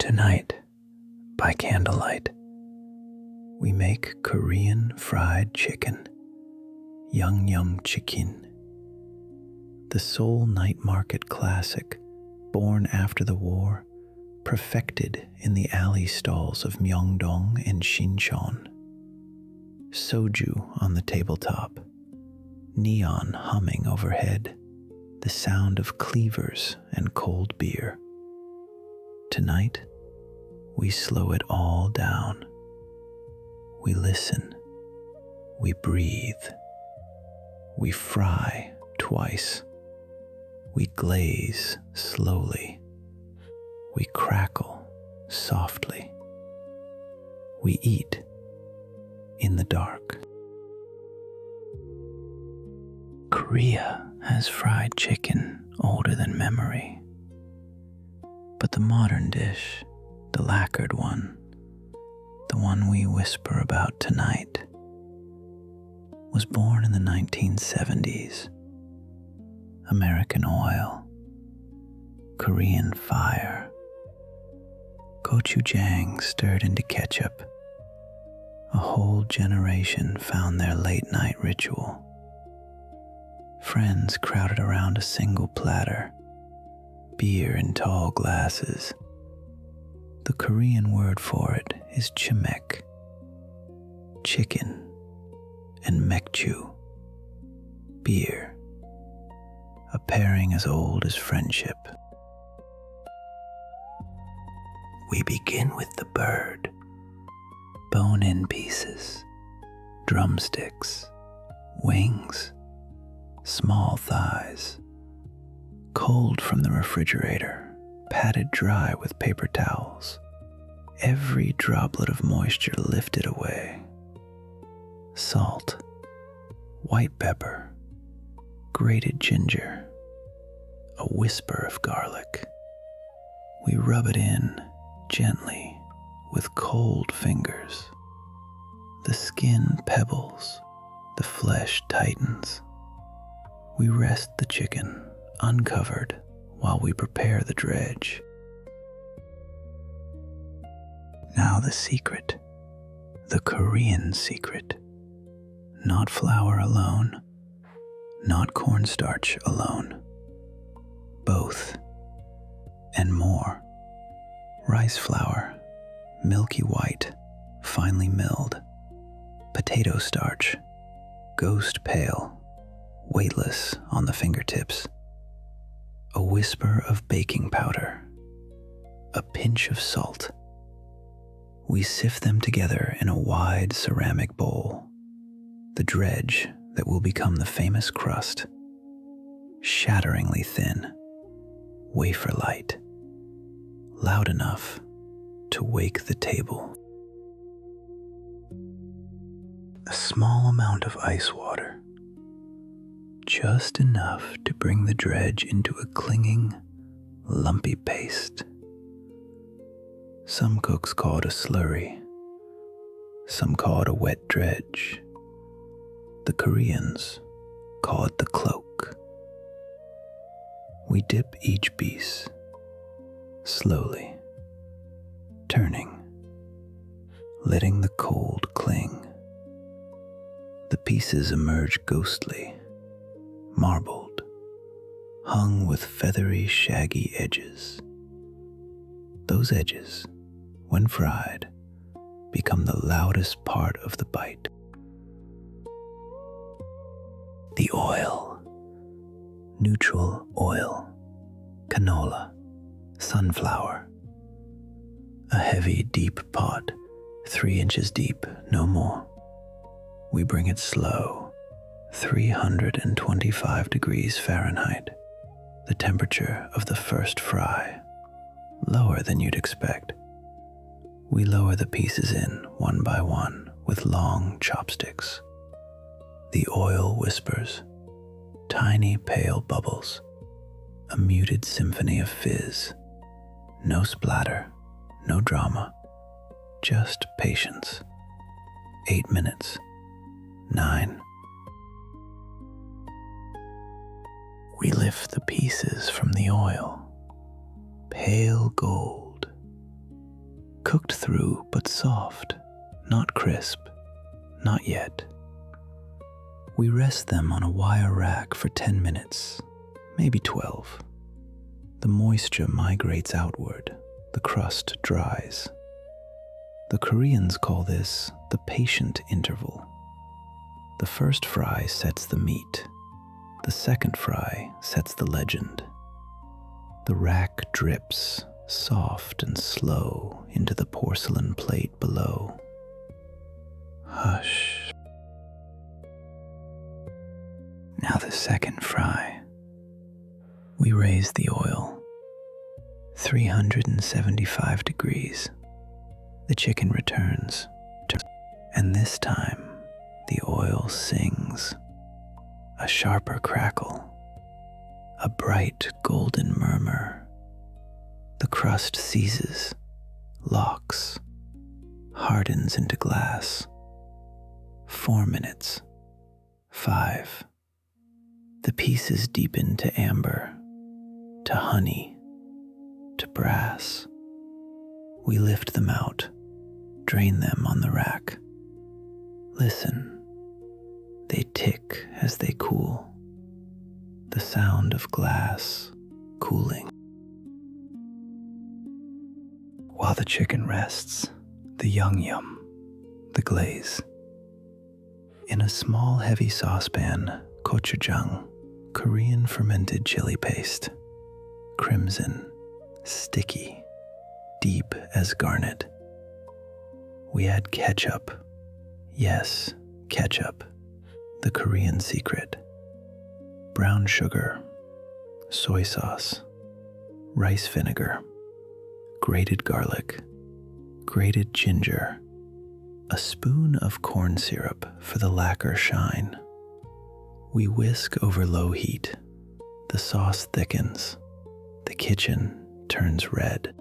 Tonight, by candlelight, we make Korean fried chicken, Yangnyeom chikin. The Seoul night market classic, born after the war, perfected in the alley stalls of Myeongdong and Sinchon. Soju on the tabletop, neon humming overhead, the sound of cleavers and cold beer. Tonight, we slow it all down. We listen. We breathe. We fry twice. We glaze slowly. We crackle softly. We eat in the dark. Korea has fried chicken older than memory. But the modern dish, the lacquered one, the one we whisper about tonight, was born in the 1970s. American oil, Korean fire, gochujang stirred into ketchup. A whole generation found their late-night ritual. Friends crowded around a single platter, beer in tall glasses. The Korean word for it is chimek, chicken, and mekju, beer, a pairing as old as friendship. We begin with the bird, bone-in pieces, drumsticks, wings, small thighs, cold from the refrigerator, patted dry with paper towels, every droplet of moisture lifted away. Salt, white pepper, grated ginger, a whisper of garlic. We rub it in gently with cold fingers. The skin pebbles, the flesh tightens. We rest the chicken uncovered while we prepare the dredge. Now the secret, the Korean secret. Not flour alone, not cornstarch alone. Both and more. Rice flour, milky white, finely milled. Potato starch, ghost pale, weightless on the fingertips. A whisper of baking powder, a pinch of salt. We sift them together in a wide ceramic bowl, the dredge that will become the famous crust, shatteringly thin, wafer light, loud enough to wake the table. A small amount of ice water, just enough to bring the dredge into a clinging, lumpy paste. Some cooks call it a slurry. Some call it a wet dredge. The Koreans call it the cloak. We dip each piece, slowly, turning, letting the cold cling. The pieces emerge ghostly, marbled, hung with feathery, shaggy edges. Those edges, when fried, become the loudest part of the bite. The oil, neutral oil, canola, sunflower. A heavy, deep pot, 3 inches deep, no more. We bring it slow, 325 degrees Fahrenheit, the temperature of the first fry, lower than you'd expect. We lower the pieces in one by one with long chopsticks. The oil whispers, tiny pale bubbles, a muted symphony of fizz. No splatter, no drama, just patience. 8 minutes. 9. We lift the pieces from the oil, pale gold, cooked through but soft, not crisp, not yet. We rest them on a wire rack for 10 minutes, maybe 12. The moisture migrates outward, the crust dries. The Koreans call this the patient interval. The first fry sets the meat. The second fry sets the legend. The rack drips, soft and slow, into the porcelain plate below. Hush. Now the second fry. We raise the oil. 375 degrees. The chicken returns. And this time, the oil sings. A sharper crackle. A bright golden murmur. The crust seizes, locks, hardens into glass. 4 minutes. 5. The pieces deepen to amber, to honey, to brass. We lift them out, drain them on the rack. Listen. They tick as they cool. The sound of glass cooling. While the chicken rests, the Yangnyeom, the glaze. In a small heavy saucepan, gochujang, Korean fermented chili paste. Crimson, sticky, deep as garnet. We add ketchup. Yes, ketchup, the Korean secret. Brown sugar, soy sauce, rice vinegar, grated garlic, grated ginger, a spoon of corn syrup for the lacquer shine. We whisk over low heat. The sauce thickens. The kitchen turns red.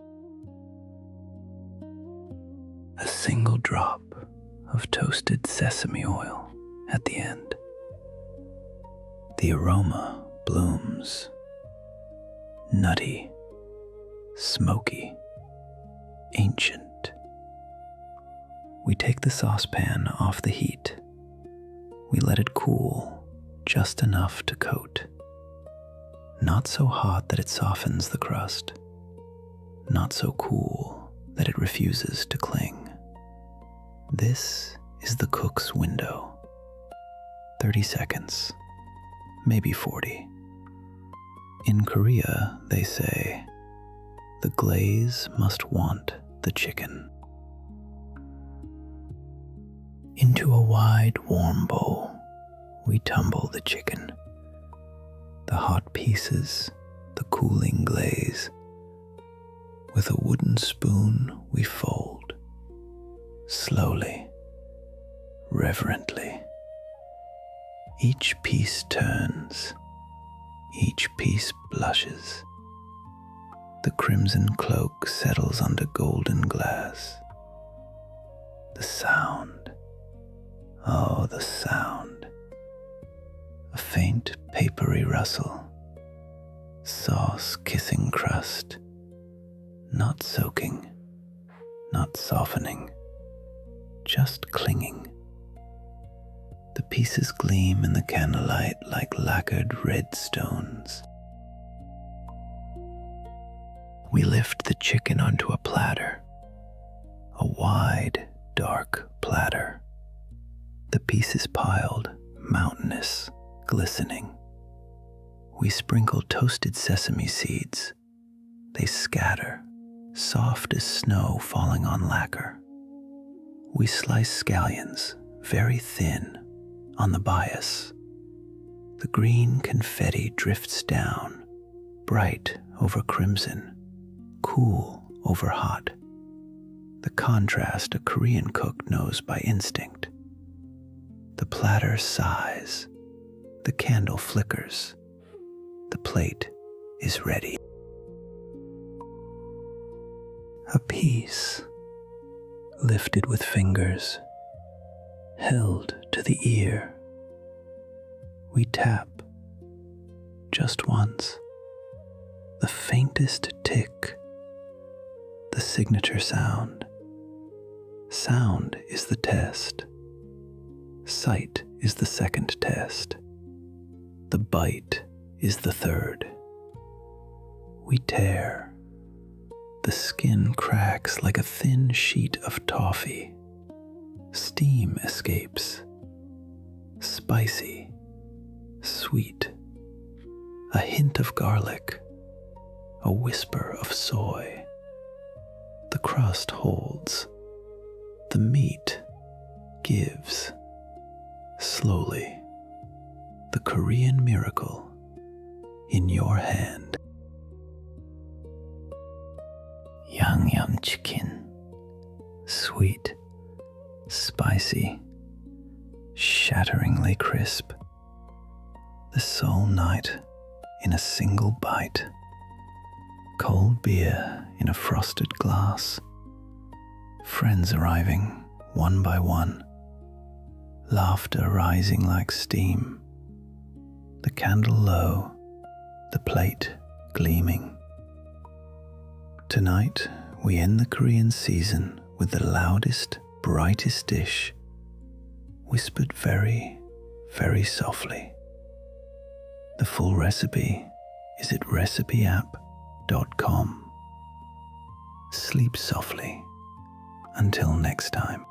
A single drop of toasted sesame oil at the end. The aroma blooms. Nutty, smoky, ancient. We take the saucepan off the heat. We let it cool just enough to coat. Not so hot that it softens the crust. Not so cool that it refuses to cling. This is the cook's window. 30 seconds, maybe 40. In Korea, they say, the glaze must want the chicken. Into a wide, warm bowl, we tumble the chicken. The hot pieces, the cooling glaze. With a wooden spoon, we fold. Slowly, reverently. Each piece turns. Each piece blushes. The crimson cloak settles onto golden glass. The sound. Oh, the sound. A faint papery rustle. Sauce kissing crust. Not soaking. Not softening. Just clinging. The pieces gleam in the candlelight like lacquered red stones. We lift the chicken onto a platter. A wide, dark platter. The pieces piled, mountainous, glistening. We sprinkle toasted sesame seeds. They scatter, soft as snow falling on lacquer. We slice scallions, very thin, on the bias. The green confetti drifts down, bright over crimson, cool over hot. The contrast a Korean cook knows by instinct. The platter sighs. The candle flickers. The plate is ready. A piece, lifted with fingers, held to the ear. We tap, just once, the faintest tick, the signature sound. Sound is the test. Sight is the second test. The bite is the third. We tear. The skin cracks like a thin sheet of toffee. Steam escapes. Spicy, sweet, a hint of garlic, a whisper of soy. The crust holds. The meat gives. Slowly, the Korean miracle in your hand. Yangnyeom sweet, spicy, shatteringly crisp. The Seoul night in a single bite. Cold beer in a frosted glass. Friends arriving one by one. Laughter rising like steam. The candle low, the plate gleaming. Tonight, we end the Korean season with the loudest, brightest dish, whispered very, very softly. The full recipe is at recipyapp.com. Sleep softly until next time.